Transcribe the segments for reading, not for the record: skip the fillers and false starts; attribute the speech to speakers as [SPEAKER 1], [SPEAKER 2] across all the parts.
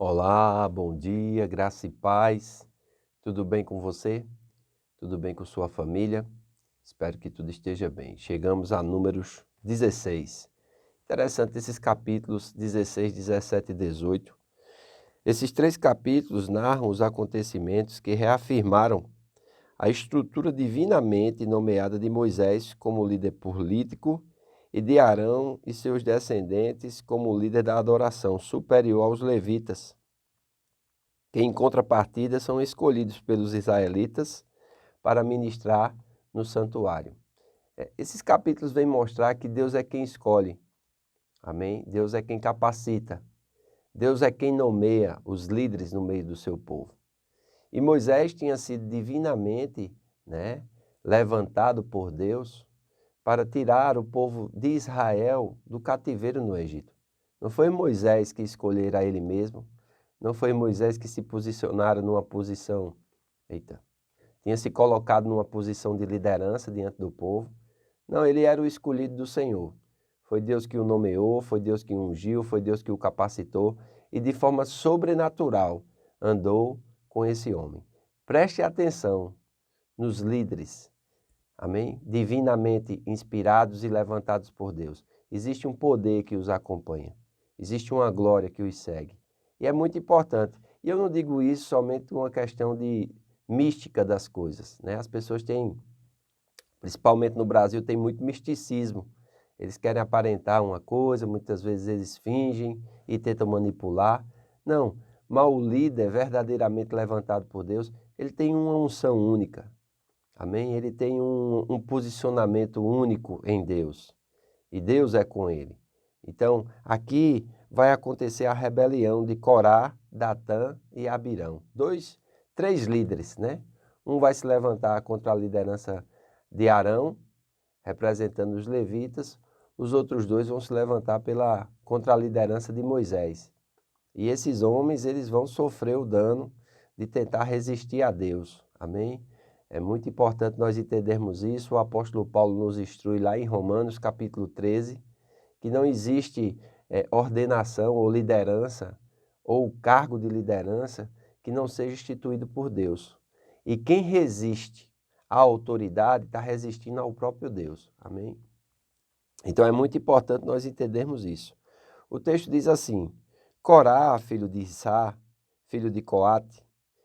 [SPEAKER 1] Olá, bom dia, graça e paz. Tudo bem com você? Tudo bem com sua família? Espero que tudo esteja bem. Chegamos a Números 16. Interessante esses capítulos 16, 17 e 18. Esses três capítulos narram os acontecimentos que reafirmaram a estrutura divinamente nomeada de Moisés como líder político e de Arão e seus descendentes como líder da adoração superior aos levitas, que em contrapartida são escolhidos pelos israelitas para ministrar no santuário. Esses capítulos vêm mostrar que Deus é quem escolhe, amém? Deus é quem capacita, Deus é quem nomeia os líderes no meio do seu povo. E Moisés tinha sido divinamente, levantado por Deus para tirar o povo de Israel do cativeiro no Egito. Não foi Moisés que escolhera ele mesmo, não foi Moisés que se posicionara numa posição, tinha se colocado numa posição de liderança diante do povo. Não, ele era o escolhido do Senhor. Foi Deus que o nomeou, foi Deus que o ungiu, foi Deus que o capacitou e de forma sobrenatural andou com esse homem. Preste atenção nos líderes, amém? Divinamente inspirados e levantados por Deus. Existe um poder que os acompanha, existe uma glória que os segue. E é muito importante. E eu não digo isso somente uma questão de mística das coisas, né? As pessoas têm, principalmente no Brasil, tem muito misticismo. Eles querem aparentar uma coisa, muitas vezes eles fingem e tentam manipular. Não, mas o líder verdadeiramente levantado por Deus, ele tem uma unção única, amém? Ele tem um posicionamento único em Deus e Deus é com ele. Então, aqui vai acontecer a rebelião de Corá, Datã e Abirão. Três líderes, né? Um vai se levantar contra a liderança de Arão, representando os levitas. Os outros dois vão se levantar contra a liderança de Moisés. E esses homens, eles vão sofrer o dano de tentar resistir a Deus. Amém? É muito importante nós entendermos isso. O apóstolo Paulo nos instrui lá em Romanos, capítulo 13, que não existe ordenação ou liderança, ou cargo de liderança, que não seja instituído por Deus. E quem resiste à autoridade está resistindo ao próprio Deus. Amém? Então é muito importante nós entendermos isso. O texto diz assim: Corá, filho de Issá, filho de Coate,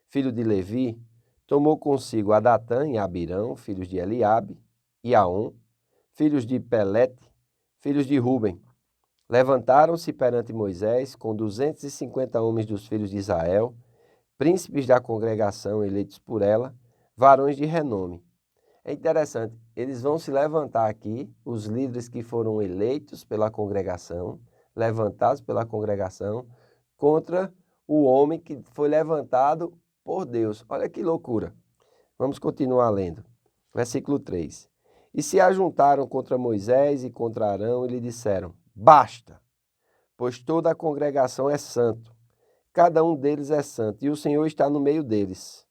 [SPEAKER 1] filho de Levi, tomou consigo a Datã e Abirão, filhos de Eliabe, e Aon, filhos de Pelete, filhos de Ruben. Levantaram-se perante Moisés com 250 homens dos filhos de Israel, príncipes da congregação eleitos por ela, varões de renome. É interessante, eles vão se levantar aqui, os líderes que foram eleitos pela congregação, levantados pela congregação, contra o homem que foi levantado por Deus. Olha que loucura. Vamos continuar lendo. Versículo 3. E se ajuntaram contra Moisés e contra Arão e lhe disseram: Basta, pois toda a congregação é santo, cada um deles é santo, e o Senhor está no meio deles.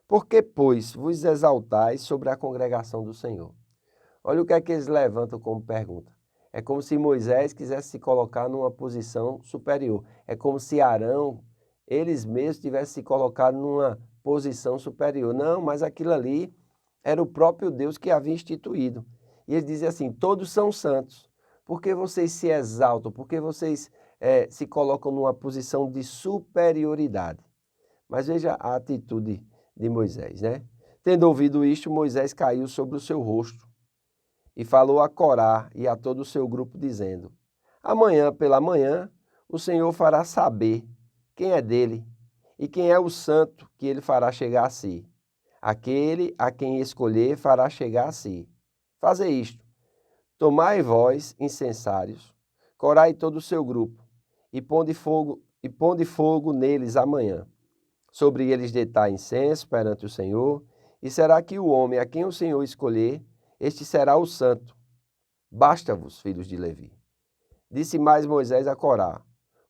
[SPEAKER 1] Por que, pois, vos exaltais sobre a congregação do Senhor? Olha o que é que eles levantam como pergunta. É como se Moisés quisesse se colocar numa posição superior. É como se Arão, eles mesmos, tivessem se colocado numa posição superior. Não, mas aquilo ali era o próprio Deus que havia instituído. E eles dizem assim: todos são santos. Por que vocês se exaltam? Por que vocês se colocam numa posição de superioridade? Mas veja a atitude de Moisés, né? Tendo ouvido isto, Moisés caiu sobre o seu rosto e falou a Corá e a todo o seu grupo, dizendo: Amanhã pela manhã o Senhor fará saber quem é dele e quem é o santo que ele fará chegar a si. Aquele a quem escolher fará chegar a si. Fazei isto: tomai vós, incensários, Corá e todo o seu grupo, e ponde fogo neles amanhã. Sobre eles deitar incenso perante o Senhor, e será que o homem a quem o Senhor escolher, este será o santo. Basta-vos, filhos de Levi. Disse mais Moisés a Corá: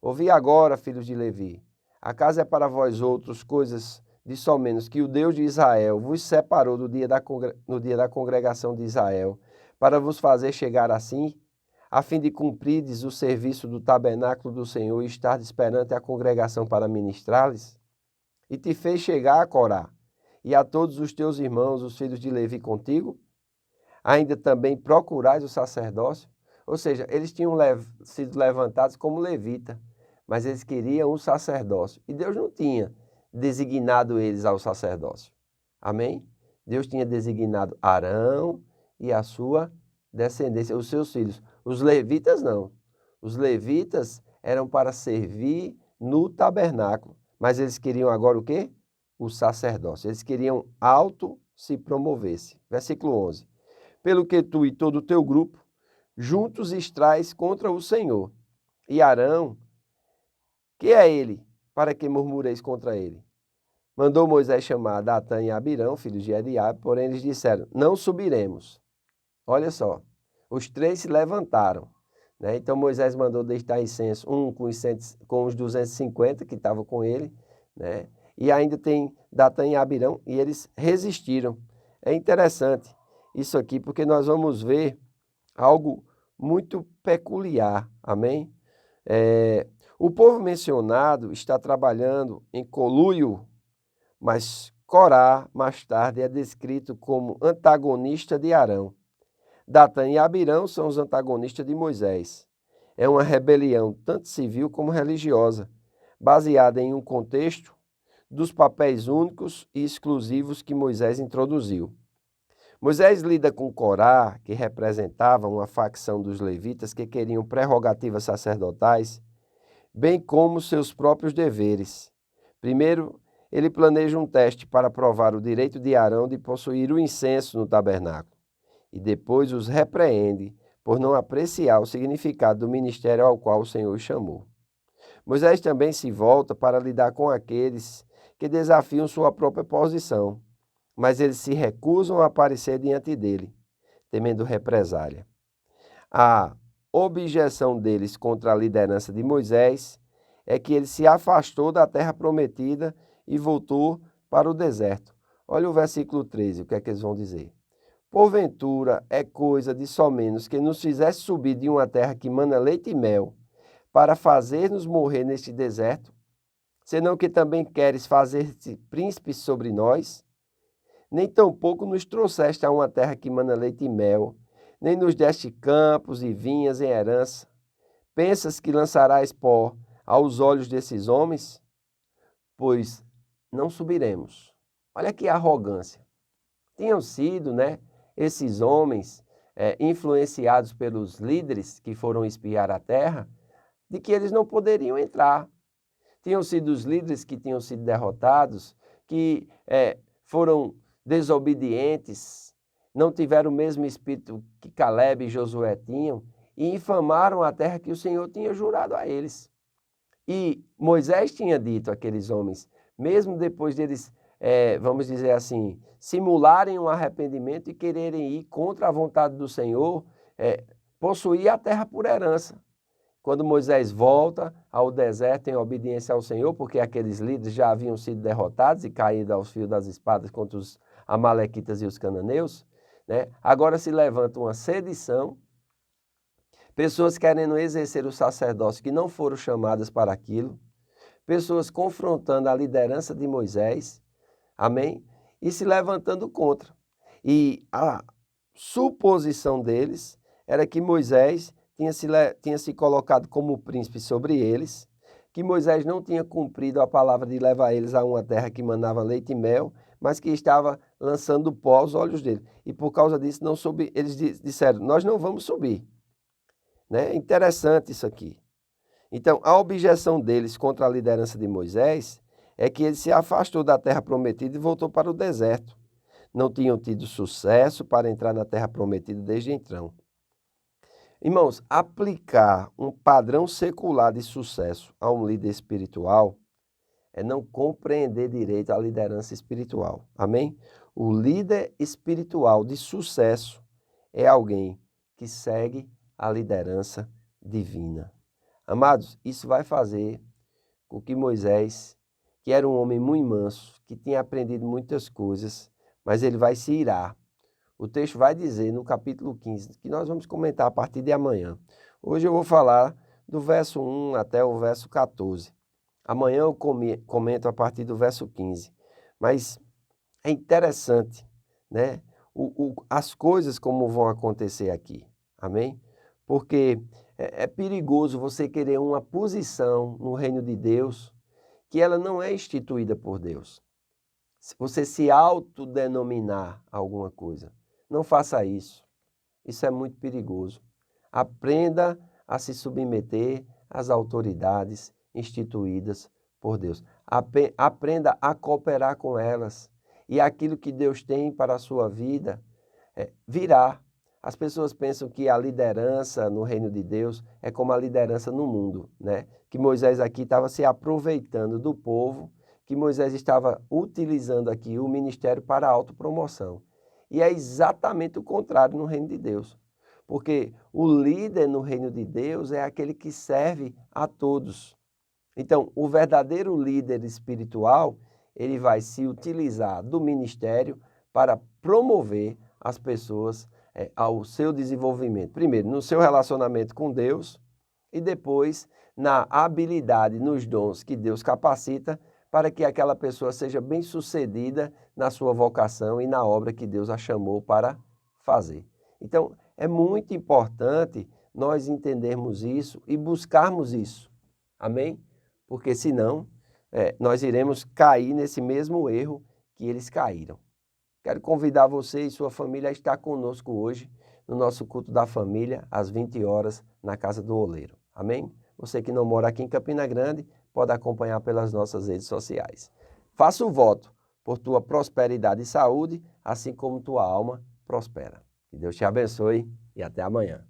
[SPEAKER 1] Ouvi agora, filhos de Levi, acaso é para vós outros coisas de somenos que o Deus de Israel vos separou no dia da congregação de Israel, para vos fazer chegar assim? a fim de cumprides o serviço do tabernáculo do Senhor e estardes perante a congregação para ministrar-lhes? E te fez chegar a Corá, e a todos os teus irmãos, os filhos de Levi contigo? Ainda também procurais o sacerdócio? Ou seja, eles tinham sido levantados como levita, mas eles queriam o sacerdócio. E Deus não tinha designado eles ao sacerdócio. Amém? Deus tinha designado Arão e a sua descendência, os seus filhos. Os levitas não. Os levitas eram para servir no tabernáculo. Mas eles queriam agora o quê? O sacerdócio. Eles queriam se promovesse. Versículo 11. Pelo que tu e todo o teu grupo juntos estrais contra o Senhor. E Arão, que é ele, para que murmureis contra ele? Mandou Moisés chamar Datã e Abirão, filhos de Eliabe, porém eles disseram, não subiremos. Olha só, os três se levantaram, né? Então Moisés mandou deixar incenso, um com os 250 que estavam com ele, né? E ainda tem Datã e Abirão, e eles resistiram. É interessante isso aqui, porque nós vamos ver algo muito peculiar, amém? O povo mencionado está trabalhando em conluio, mas Corá, mais tarde, é descrito como antagonista de Arão. Datã e Abirão são os antagonistas de Moisés. É uma rebelião tanto civil como religiosa, baseada em um contexto dos papéis únicos e exclusivos que Moisés introduziu. Moisés lida com Corá, que representava uma facção dos levitas que queriam prerrogativas sacerdotais, bem como seus próprios deveres. Primeiro, ele planeja um teste para provar o direito de Arão de possuir o incenso no tabernáculo, e depois os repreende por não apreciar o significado do ministério ao qual o Senhor chamou. Moisés também se volta para lidar com aqueles que desafiam sua própria posição, mas eles se recusam a aparecer diante dele, temendo represália. A objeção deles contra a liderança de Moisés é que ele se afastou da terra prometida e voltou para o deserto. Olha o versículo 13, o que é que eles vão dizer? Porventura é coisa de somenos que nos fizesse subir de uma terra que mana leite e mel, para fazer-nos morrer neste deserto, senão que também queres fazer-te príncipe sobre nós? Nem tampouco nos trouxeste a uma terra que mana leite e mel, nem nos deste campos e vinhas em herança. Pensas que lançarás pó aos olhos desses homens? Pois não subiremos. Olha que arrogância. Tinham sido, esses homens influenciados pelos líderes que foram espiar a terra, de que eles não poderiam entrar. Tinham sido os líderes que tinham sido derrotados, que foram desobedientes, não tiveram o mesmo espírito que Caleb e Josué tinham, e infamaram a terra que o Senhor tinha jurado a eles. E Moisés tinha dito àqueles homens, mesmo depois deles, vamos dizer assim, simularem um arrependimento e quererem ir contra a vontade do Senhor, possuir a terra por herança. Quando Moisés volta ao deserto em obediência ao Senhor, porque aqueles líderes já haviam sido derrotados e caído aos fios das espadas contra os amalequitas e os cananeus, agora se levanta uma sedição, pessoas querendo exercer o sacerdócio que não foram chamadas para aquilo, pessoas confrontando a liderança de Moisés, amém? E se levantando contra. E a suposição deles era que Moisés tinha se colocado como príncipe sobre eles, que Moisés não tinha cumprido a palavra de levar eles a uma terra que manava leite e mel, mas que estava lançando pó aos olhos dele. E por causa disso, não subi, eles disseram, nós não vamos subir. Interessante isso aqui. Então, a objeção deles contra a liderança de Moisés é que ele se afastou da terra prometida e voltou para o deserto. Não tinham tido sucesso para entrar na terra prometida desde então. Irmãos, aplicar um padrão secular de sucesso a um líder espiritual é não compreender direito a liderança espiritual. Amém? O líder espiritual de sucesso é alguém que segue a liderança divina. Amados, isso vai fazer com que Moisés, que era um homem muito manso, que tinha aprendido muitas coisas, mas ele vai se irar. O texto vai dizer no capítulo 15, que nós vamos comentar a partir de amanhã. Hoje eu vou falar do verso 1 até o verso 14. Amanhã eu comento a partir do verso 15. Mas é interessante, né? As coisas como vão acontecer aqui. Amém? Porque é perigoso você querer uma posição no reino de Deus que ela não é instituída por Deus. Se você se autodenominar alguma coisa, não faça isso. Isso é muito perigoso. Aprenda a se submeter às autoridades instituídas por Deus. Aprenda a cooperar com elas. E aquilo que Deus tem para a sua vida virá. As pessoas pensam que a liderança no reino de Deus é como a liderança no mundo, né? Que Moisés aqui estava se aproveitando do povo, que Moisés estava utilizando aqui o ministério para a autopromoção. E é exatamente o contrário no reino de Deus. Porque o líder no reino de Deus é aquele que serve a todos. Então, o verdadeiro líder espiritual, ele vai se utilizar do ministério para promover as pessoas ao seu desenvolvimento. Primeiro, no seu relacionamento com Deus e depois na habilidade, nos dons que Deus capacita para que aquela pessoa seja bem-sucedida na sua vocação e na obra que Deus a chamou para fazer. Então, é muito importante nós entendermos isso e buscarmos isso. Amém? Porque senão nós iremos cair nesse mesmo erro que eles caíram. Quero convidar você e sua família a estar conosco hoje no nosso culto da família, às 20 horas, na Casa do Oleiro. Amém? Você que não mora aqui em Campina Grande, pode acompanhar pelas nossas redes sociais. Faça o voto por tua prosperidade e saúde, assim como tua alma prospera. Que Deus te abençoe e até amanhã.